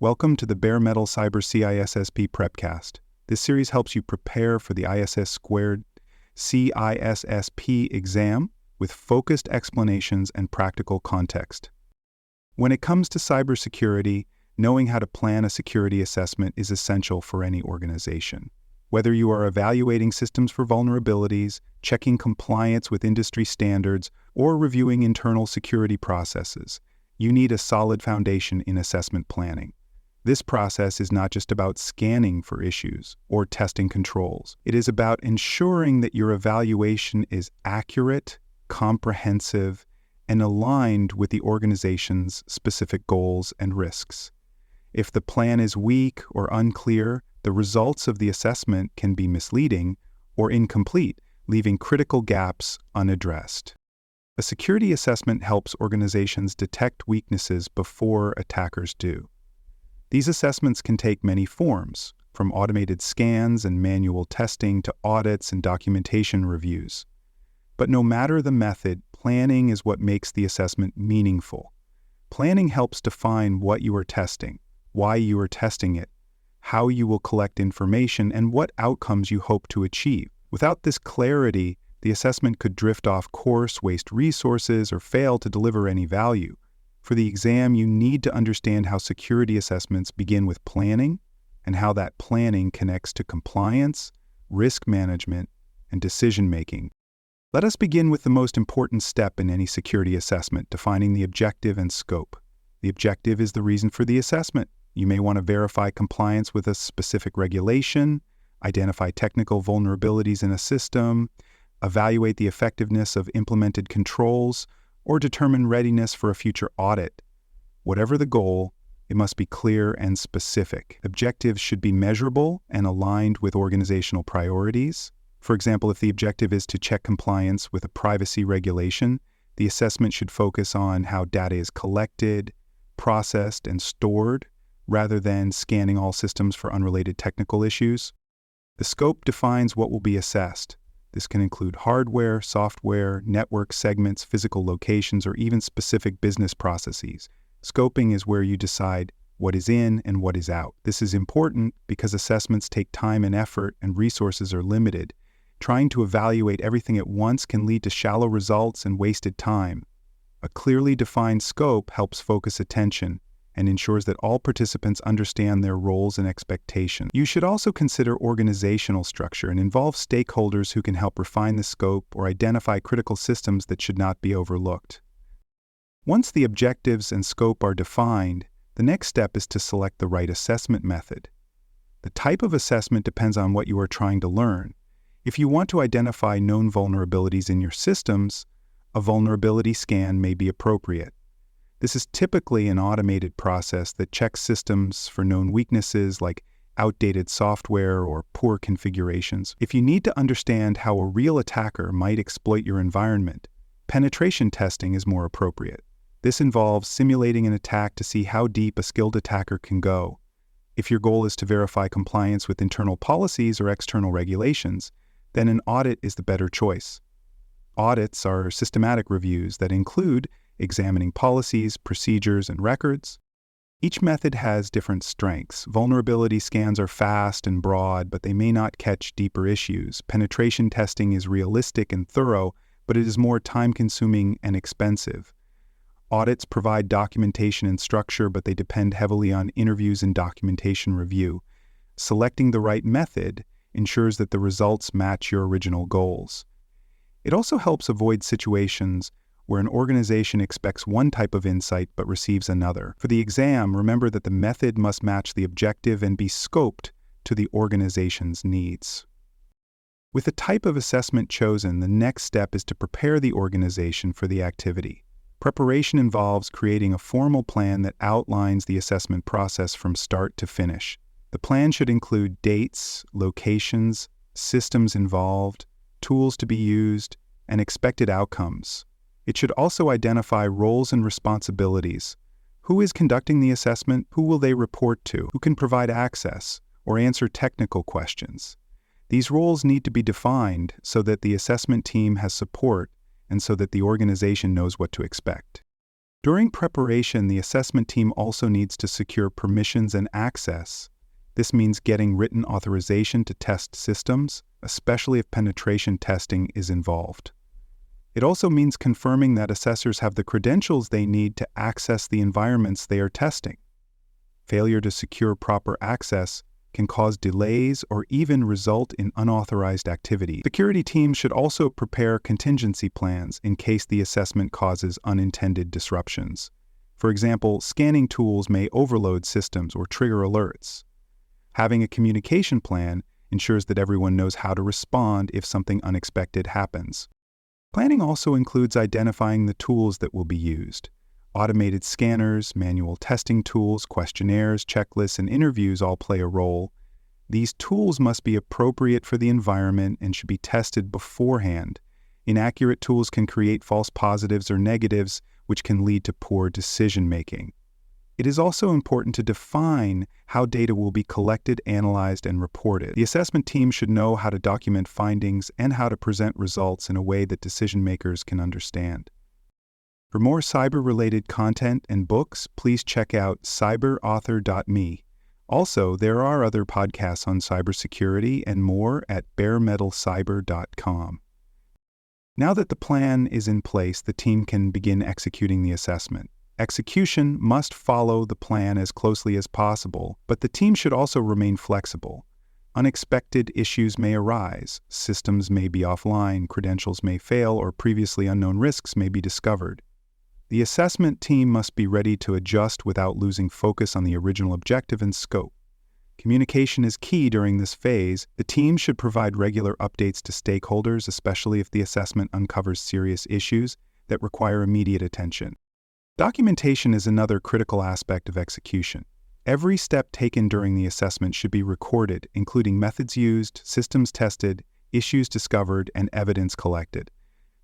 Welcome to the Bare Metal Cyber CISSP Prepcast. This series helps you prepare for the ISS Squared CISSP exam with focused explanations and practical context. When it comes to cybersecurity, knowing how to plan a security assessment is essential for any organization. Whether you are evaluating systems for vulnerabilities, checking compliance with industry standards, or reviewing internal security processes, you need a solid foundation in assessment planning. This process is not just about scanning for issues or testing controls. It is about ensuring that your evaluation is accurate, comprehensive, and aligned with the organization's specific goals and risks. If the plan is weak or unclear, the results of the assessment can be misleading or incomplete, leaving critical gaps unaddressed. A security assessment helps organizations detect weaknesses before attackers do. These assessments can take many forms, from automated scans and manual testing to audits and documentation reviews. But no matter the method, planning is what makes the assessment meaningful. Planning helps define what you are testing, why you are testing it, how you will collect information, and what outcomes you hope to achieve. Without this clarity, the assessment could drift off course, waste resources, or fail to deliver any value. For the exam, you need to understand how security assessments begin with planning and how that planning connects to compliance, risk management, and decision-making. Let us begin with the most important step in any security assessment, defining the objective and scope. The objective is the reason for the assessment. You may want to verify compliance with a specific regulation, identify technical vulnerabilities in a system, evaluate the effectiveness of implemented controls, or determine readiness for a future audit. Whatever the goal, it must be clear and specific. Objectives should be measurable and aligned with organizational priorities. For example, if the objective is to check compliance with a privacy regulation, the assessment should focus on how data is collected, processed, and stored, rather than scanning all systems for unrelated technical issues. The scope defines what will be assessed. This can include hardware, software, network segments, physical locations, or even specific business processes. Scoping is where you decide what is in and what is out. This is important because assessments take time and effort and resources are limited. Trying to evaluate everything at once can lead to shallow results and wasted time. A clearly defined scope helps focus attention and ensures that all participants understand their roles and expectations. You should also consider organizational structure and involve stakeholders who can help refine the scope or identify critical systems that should not be overlooked. Once the objectives and scope are defined, the next step is to select the right assessment method. The type of assessment depends on what you are trying to learn. If you want to identify known vulnerabilities in your systems, a vulnerability scan may be appropriate. This is typically an automated process that checks systems for known weaknesses like outdated software or poor configurations. If you need to understand how a real attacker might exploit your environment, penetration testing is more appropriate. This involves simulating an attack to see how deep a skilled attacker can go. If your goal is to verify compliance with internal policies or external regulations, then an audit is the better choice. Audits are systematic reviews that include examining policies, procedures, and records. Each method has different strengths. Vulnerability scans are fast and broad, but they may not catch deeper issues. Penetration testing is realistic and thorough, but it is more time-consuming and expensive. Audits provide documentation and structure, but they depend heavily on interviews and documentation review. Selecting the right method ensures that the results match your original goals. It also helps avoid situations where an organization expects one type of insight but receives another. For the exam, remember that the method must match the objective and be scoped to the organization's needs. With the type of assessment chosen, the next step is to prepare the organization for the activity. Preparation involves creating a formal plan that outlines the assessment process from start to finish. The plan should include dates, locations, systems involved, tools to be used, and expected outcomes. It should also identify roles and responsibilities. Who is conducting the assessment? Who will they report to? Who can provide access or answer technical questions? These roles need to be defined so that the assessment team has support and so that the organization knows what to expect. During preparation, the assessment team also needs to secure permissions and access. This means getting written authorization to test systems, especially if penetration testing is involved. It also means confirming that assessors have the credentials they need to access the environments they are testing. Failure to secure proper access can cause delays or even result in unauthorized activity. Security teams should also prepare contingency plans in case the assessment causes unintended disruptions. For example, scanning tools may overload systems or trigger alerts. Having a communication plan ensures that everyone knows how to respond if something unexpected happens. Planning also includes identifying the tools that will be used. Automated scanners, manual testing tools, questionnaires, checklists, and interviews all play a role. These tools must be appropriate for the environment and should be tested beforehand. Inaccurate tools can create false positives or negatives, which can lead to poor decision-making. It is also important to define how data will be collected, analyzed, and reported. The assessment team should know how to document findings and how to present results in a way that decision-makers can understand. For more cyber-related content and books, please check out cyberauthor.me. Also, there are other podcasts on cybersecurity and more at baremetalcyber.com. Now that the plan is in place, the team can begin executing the assessment. Execution must follow the plan as closely as possible, but the team should also remain flexible. Unexpected issues may arise, systems may be offline, credentials may fail, or previously unknown risks may be discovered. The assessment team must be ready to adjust without losing focus on the original objective and scope. Communication is key during this phase. The team should provide regular updates to stakeholders, especially if the assessment uncovers serious issues that require immediate attention. Documentation is another critical aspect of execution. Every step taken during the assessment should be recorded, including methods used, systems tested, issues discovered, and evidence collected.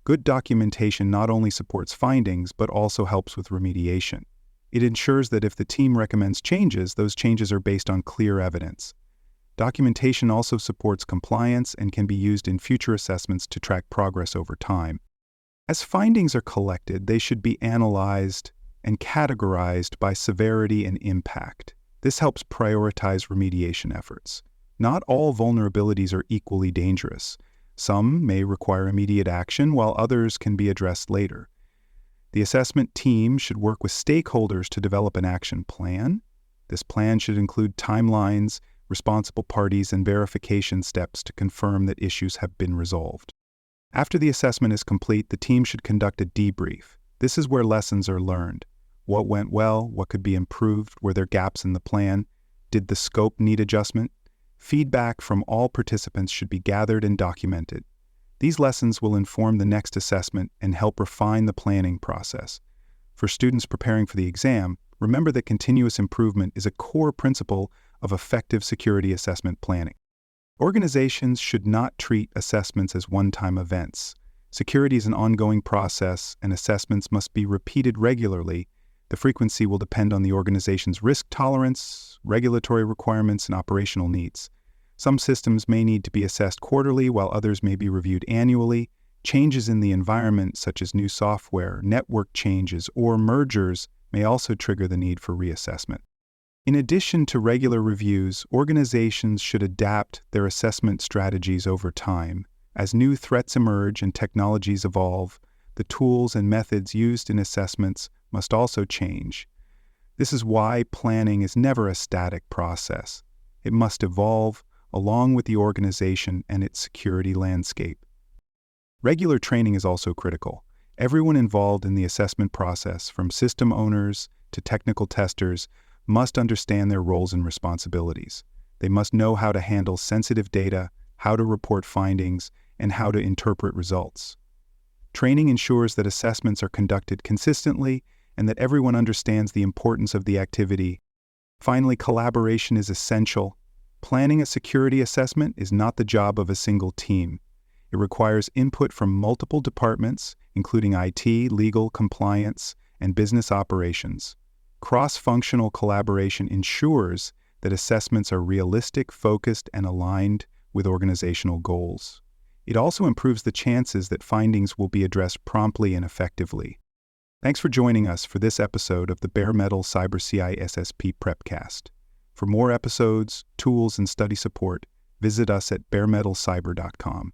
Good documentation not only supports findings, but also helps with remediation. It ensures that if the team recommends changes, those changes are based on clear evidence. Documentation also supports compliance and can be used in future assessments to track progress over time. As findings are collected, they should be analyzed and categorized by severity and impact. This helps prioritize remediation efforts. Not all vulnerabilities are equally dangerous. Some may require immediate action, while others can be addressed later. The assessment team should work with stakeholders to develop an action plan. This plan should include timelines, responsible parties, and verification steps to confirm that issues have been resolved. After the assessment is complete, the team should conduct a debrief. This is where lessons are learned. What went well? What could be improved? Were there gaps in the plan? Did the scope need adjustment? Feedback from all participants should be gathered and documented. These lessons will inform the next assessment and help refine the planning process. For students preparing for the exam, remember that continuous improvement is a core principle of effective security assessment planning. Organizations should not treat assessments as one-time events. Security is an ongoing process, and assessments must be repeated regularly. The frequency will depend on the organization's risk tolerance, regulatory requirements, and operational needs. Some systems may need to be assessed quarterly, while others may be reviewed annually. Changes in the environment, such as new software, network changes, or mergers, may also trigger the need for reassessment. In addition to regular reviews, organizations should adapt their assessment strategies over time. As new threats emerge and technologies evolve, the tools and methods used in assessments must also change. This is why planning is never a static process. It must evolve along with the organization and its security landscape. Regular training is also critical. Everyone involved in the assessment process, from system owners to technical testers, must understand their roles and responsibilities. They must know how to handle sensitive data, how to report findings, and how to interpret results. Training ensures that assessments are conducted consistently and that everyone understands the importance of the activity. Finally, collaboration is essential. Planning a security assessment is not the job of a single team. It requires input from multiple departments, including IT, legal, compliance, and business operations. Cross-functional collaboration ensures that assessments are realistic, focused, and aligned with organizational goals. It also improves the chances that findings will be addressed promptly and effectively. Thanks for joining us for this episode of the Bare Metal Cyber CISSP Prepcast. For more episodes, tools, and study support, visit us at baremetalcyber.com.